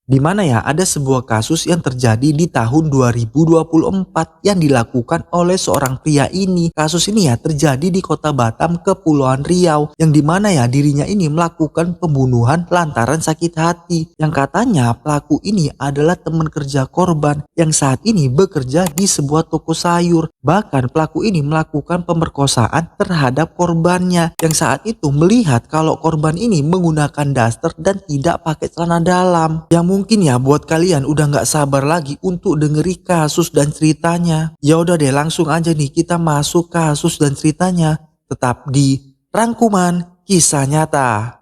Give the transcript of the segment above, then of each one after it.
Di mana ya ada sebuah kasus yang terjadi di tahun 2024 yang dilakukan oleh seorang pria ini. Kasus ini ya terjadi di Kota Batam, Kepulauan Riau, yang dimana ya dirinya ini melakukan pembunuhan lantaran sakit hati. Yang katanya pelaku ini adalah teman kerja korban yang saat ini bekerja di sebuah toko sayur. Bahkan pelaku ini melakukan pemerkosaan terhadap korbannya yang saat itu melihat kalau korban ini menggunakan daster dan tidak pakai celana dalam. Yang mungkin ya buat kalian udah nggak sabar lagi untuk dengeri kasus dan ceritanya. Ya udah deh, langsung aja nih kita masuk kasus dan ceritanya. Tetap di Rangkuman Kisah Nyata.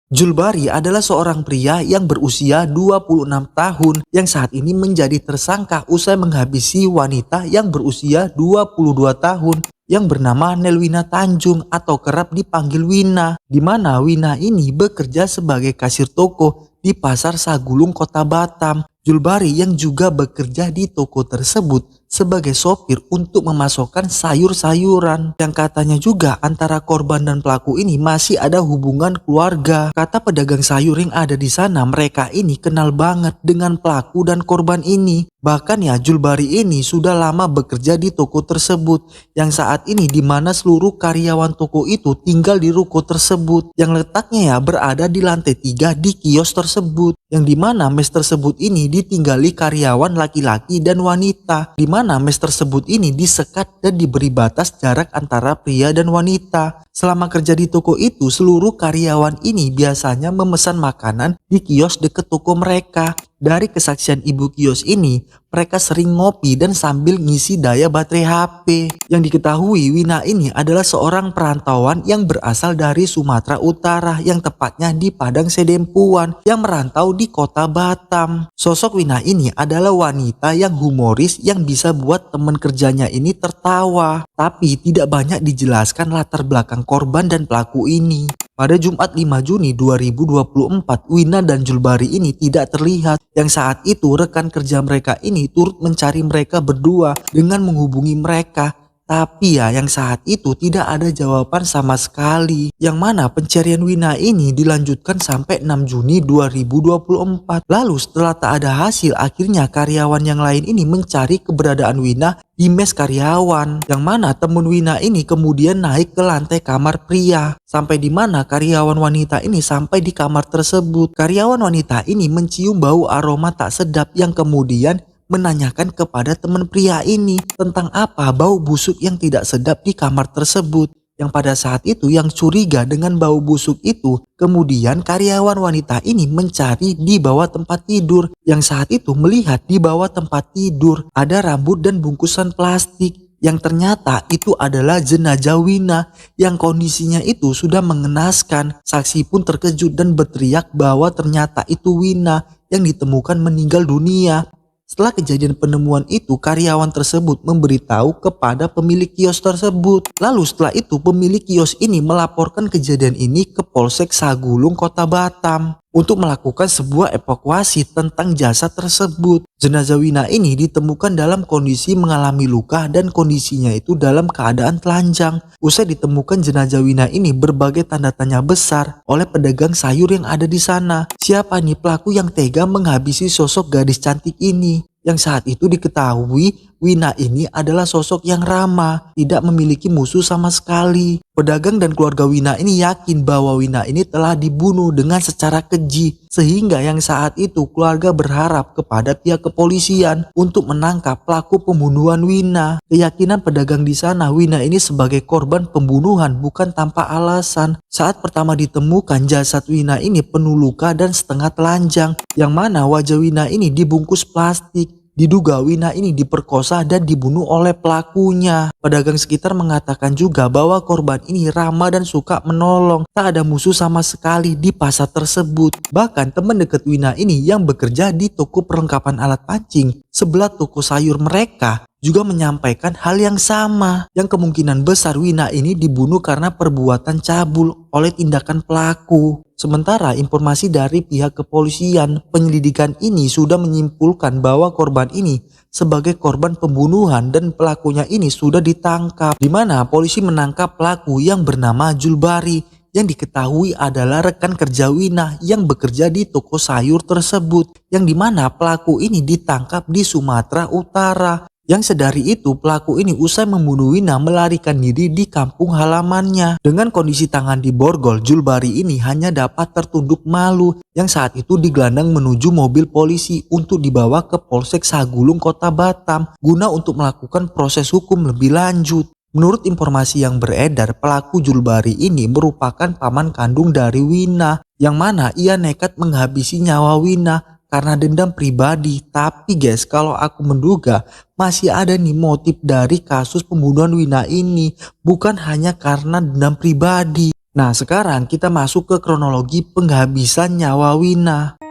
Julbari adalah seorang pria yang berusia 26 tahun yang saat ini menjadi tersangka usai menghabisi wanita yang berusia 22 tahun yang bernama Nelwina Tanjung atau kerap dipanggil Wina, di mana Wina ini bekerja sebagai kasir toko di Pasar Sagulung, Kota Batam. Julbari yang juga bekerja di toko tersebut sebagai sopir untuk memasokkan sayur-sayuran, yang katanya juga antara korban dan pelaku ini masih ada hubungan keluarga. Kata pedagang sayur yang ada di sana, mereka ini kenal banget dengan pelaku dan korban ini. Bahkan ya Julbari ini sudah lama bekerja di toko tersebut yang saat ini di mana seluruh karyawan toko itu tinggal di ruko tersebut yang letaknya ya berada di lantai 3 di kios tersebut, yang dimana mes tersebut ini ditinggali karyawan laki-laki dan wanita, di mana mes tersebut ini disekat dan diberi batas jarak antara pria dan wanita. Selama kerja di toko itu, seluruh karyawan ini biasanya memesan makanan di kios dekat toko mereka. Dari kesaksian ibu kios ini, mereka sering ngopi dan sambil ngisi daya baterai HP. Yang diketahui, Wina ini adalah seorang perantauan yang berasal dari Sumatera Utara, yang tepatnya di Padang Sedempuan, yang merantau di Kota Batam. Sosok Wina ini adalah wanita yang humoris yang bisa buat teman kerjanya ini tertawa. Tapi tidak banyak dijelaskan latar belakang korban dan pelaku ini. Pada Jumat 5 Juni 2024, Wina dan Julbari ini tidak terlihat, yang saat itu rekan kerja mereka ini turut mencari mereka berdua dengan menghubungi mereka. Tapi ya yang saat itu tidak ada jawaban sama sekali, yang mana pencarian Wina ini dilanjutkan sampai 6 Juni 2024. Lalu setelah tak ada hasil, akhirnya karyawan yang lain ini mencari keberadaan Wina di mes karyawan, yang mana temen Wina ini kemudian naik ke lantai kamar pria, sampai di mana karyawan wanita ini sampai di kamar tersebut. Karyawan wanita ini mencium bau aroma tak sedap yang kemudian menanyakan kepada teman pria ini tentang apa bau busuk yang tidak sedap di kamar tersebut. Yang pada saat itu yang curiga dengan bau busuk itu, kemudian karyawan wanita ini mencari di bawah tempat tidur, yang saat itu melihat di bawah tempat tidur ada rambut dan bungkusan plastik, yang ternyata itu adalah jenazah Wina yang kondisinya itu sudah mengenaskan. Saksi pun terkejut dan berteriak bahwa ternyata itu Wina yang ditemukan meninggal dunia. Setelah kejadian penemuan itu, karyawan tersebut memberitahu kepada pemilik kios tersebut. Lalu setelah itu pemilik kios ini melaporkan kejadian ini ke Polsek Sagulung, Kota Batam untuk melakukan sebuah evakuasi tentang jasad tersebut. Jenazah Wina ini ditemukan dalam kondisi mengalami luka dan kondisinya itu dalam keadaan telanjang. Usai ditemukan jenazah Wina ini, berbagai tanda tanya besar oleh pedagang sayur yang ada di sana. Siapa nih pelaku yang tega menghabisi sosok gadis cantik ini? Yang saat itu diketahui Wina ini adalah sosok yang ramah, tidak memiliki musuh sama sekali. Pedagang dan keluarga Wina ini yakin bahwa Wina ini telah dibunuh dengan secara keji, sehingga yang saat itu keluarga berharap kepada pihak kepolisian untuk menangkap pelaku pembunuhan Wina. Keyakinan pedagang di sana, Wina ini sebagai korban pembunuhan bukan tanpa alasan. Saat pertama ditemukan, jasad Wina ini penuh luka dan setengah telanjang, yang mana wajah Wina ini dibungkus plastik. Diduga Wina ini diperkosa dan dibunuh oleh pelakunya. Pedagang sekitar mengatakan juga bahwa korban ini ramah dan suka menolong. Tak ada musuh sama sekali di pasar tersebut. Bahkan teman dekat Wina ini yang bekerja di toko perlengkapan alat pancing sebelah toko sayur mereka juga menyampaikan hal yang sama, yang kemungkinan besar Wina ini dibunuh karena perbuatan cabul oleh tindakan pelaku. Sementara informasi dari pihak kepolisian, penyelidikan ini sudah menyimpulkan bahwa korban ini sebagai korban pembunuhan dan pelakunya ini sudah ditangkap, di mana polisi menangkap pelaku yang bernama Julbari yang diketahui adalah rekan kerja Wina yang bekerja di toko sayur tersebut, yang dimana pelaku ini ditangkap di Sumatera Utara. Yang sedari itu pelaku ini usai membunuh Wina melarikan diri di kampung halamannya. Dengan kondisi tangan di borgol, Julbari ini hanya dapat tertunduk malu yang saat itu digelandang menuju mobil polisi untuk dibawa ke Polsek Sagulung Kota Batam guna untuk melakukan proses hukum lebih lanjut. Menurut informasi yang beredar, pelaku Julbari ini merupakan paman kandung dari Wina, yang mana ia nekat menghabisi nyawa Wina karena dendam pribadi. Tapi guys, kalau aku menduga masih ada nih motif dari kasus pembunuhan Wina ini, bukan hanya karena dendam pribadi. Nah, sekarang kita masuk ke kronologi penghabisan nyawa Wina.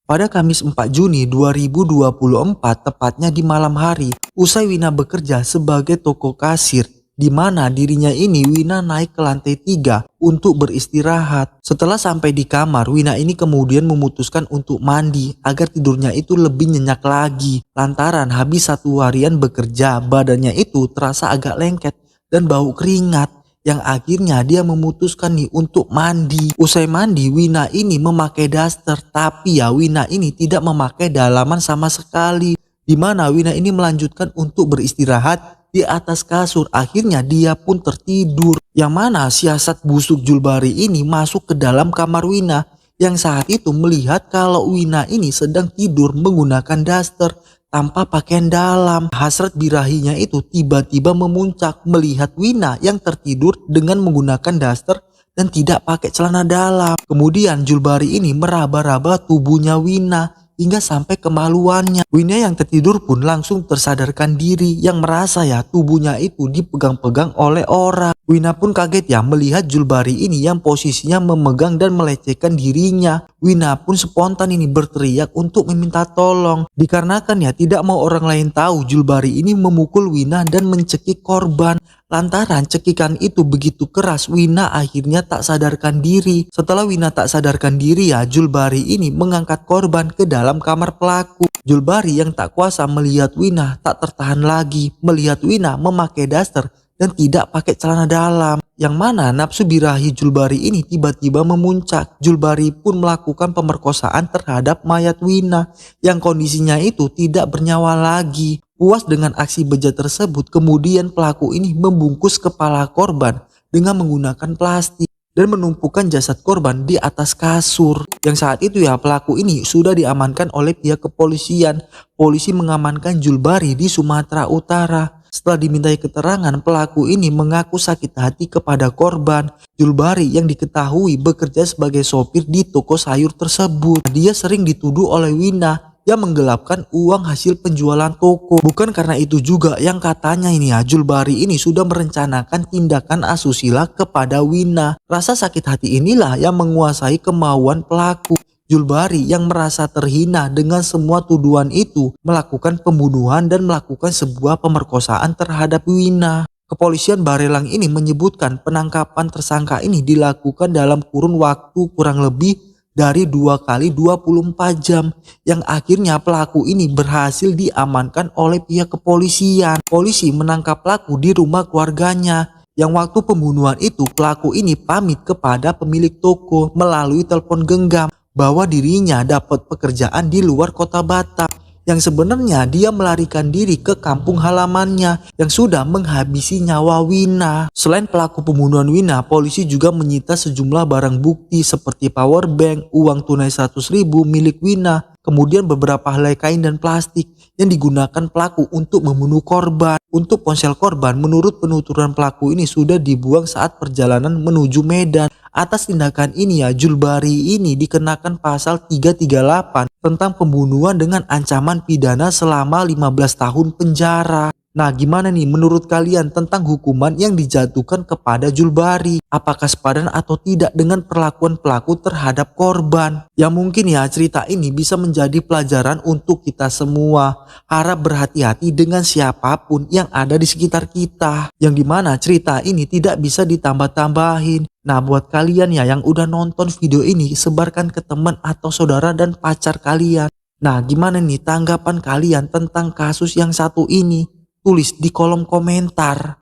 Pada Kamis 4 Juni 2024, tepatnya di malam hari, usai Wina bekerja sebagai toko kasir, di mana dirinya ini Wina naik ke lantai 3 untuk beristirahat. Setelah sampai di kamar, Wina ini kemudian memutuskan untuk mandi agar tidurnya itu lebih nyenyak lagi. Lantaran habis satu harian bekerja, badannya itu terasa agak lengket dan bau keringat, yang akhirnya dia memutuskan nih untuk mandi. Usai mandi, Wina ini memakai daster, tapi ya Wina ini tidak memakai dalaman sama sekali, di mana Wina ini melanjutkan untuk beristirahat di atas kasur. Akhirnya dia pun tertidur, yang mana siasat busuk Julbari ini masuk ke dalam kamar Wina, yang saat itu melihat kalau Wina ini sedang tidur menggunakan daster tanpa pakaian dalam. Hasrat birahinya itu tiba-tiba memuncak melihat Wina yang tertidur dengan menggunakan daster dan tidak pakai celana dalam. Kemudian Julbari ini meraba-raba tubuhnya Wina hingga sampai kemaluannya. Wina yang tertidur pun langsung tersadarkan diri, yang merasa ya tubuhnya itu dipegang-pegang oleh orang. Wina pun kaget ya melihat Julbari ini yang posisinya memegang dan melecehkan dirinya. Wina pun spontan ini berteriak untuk meminta tolong, dikarenakan ya tidak mau orang lain tahu Julbari ini memukul Wina dan mencekik korban. Lantaran cekikan itu begitu keras, Wina akhirnya tak sadarkan diri. Setelah Wina tak sadarkan diri ya, Julbari ini mengangkat korban ke dalam kamar pelaku. Julbari yang tak kuasa melihat Wina tak tertahan lagi melihat Wina memakai daster dan tidak pakai celana dalam, yang mana nafsu birahi Julbari ini tiba-tiba memuncak. Julbari pun melakukan pemerkosaan terhadap mayat Wina yang kondisinya itu tidak bernyawa lagi. Puas dengan aksi bejat tersebut, kemudian pelaku ini membungkus kepala korban dengan menggunakan plastik dan menumpukan jasad korban di atas kasur. Yang saat itu ya pelaku ini sudah diamankan oleh pihak kepolisian. Polisi mengamankan Julbari di Sumatera Utara. Setelah dimintai keterangan, pelaku ini mengaku sakit hati kepada korban. Julbari yang diketahui bekerja sebagai sopir di toko sayur tersebut. Dia sering dituduh oleh Wina yang menggelapkan uang hasil penjualan toko. Bukan karena itu juga yang katanya ini ya Julbari ini sudah merencanakan tindakan asusila kepada Wina. Rasa sakit hati inilah yang menguasai kemauan pelaku. Julbari yang merasa terhina dengan semua tuduhan itu melakukan pembunuhan dan melakukan sebuah pemerkosaan terhadap Wina. Kepolisian Barelang ini menyebutkan penangkapan tersangka ini dilakukan dalam kurun waktu kurang lebih dari 2 kali 24 jam, yang akhirnya pelaku ini berhasil diamankan oleh pihak kepolisian. Polisi menangkap pelaku di rumah keluarganya, yang waktu pembunuhan itu pelaku ini pamit kepada pemilik toko melalui telepon genggam bahwa dirinya dapat pekerjaan di luar kota Batam, yang sebenarnya dia melarikan diri ke kampung halamannya yang sudah menghabisi nyawa Wina. Selain pelaku pembunuhan Wina, polisi juga menyita sejumlah barang bukti seperti power bank, uang tunai 100.000 milik Wina, kemudian beberapa helai kain dan plastik yang digunakan pelaku untuk membunuh korban. Untuk ponsel korban, menurut penuturan pelaku ini sudah dibuang saat perjalanan menuju Medan. Atas tindakan ini ya Julbari ini dikenakan pasal 338 tentang pembunuhan dengan ancaman pidana selama 15 tahun penjara. Nah, gimana nih menurut kalian tentang hukuman yang dijatuhkan kepada Julbari? Apakah sepadan atau tidak dengan perlakuan pelaku terhadap korban? Ya mungkin ya cerita ini bisa menjadi pelajaran untuk kita semua. Harap berhati-hati dengan siapapun yang ada di sekitar kita. Yang dimana cerita ini tidak bisa ditambah-tambahin. Nah, buat kalian ya yang udah nonton video ini, sebarkan ke teman atau saudara dan pacar kalian. Nah, gimana nih tanggapan kalian tentang kasus yang satu ini? Tulis di kolom komentar.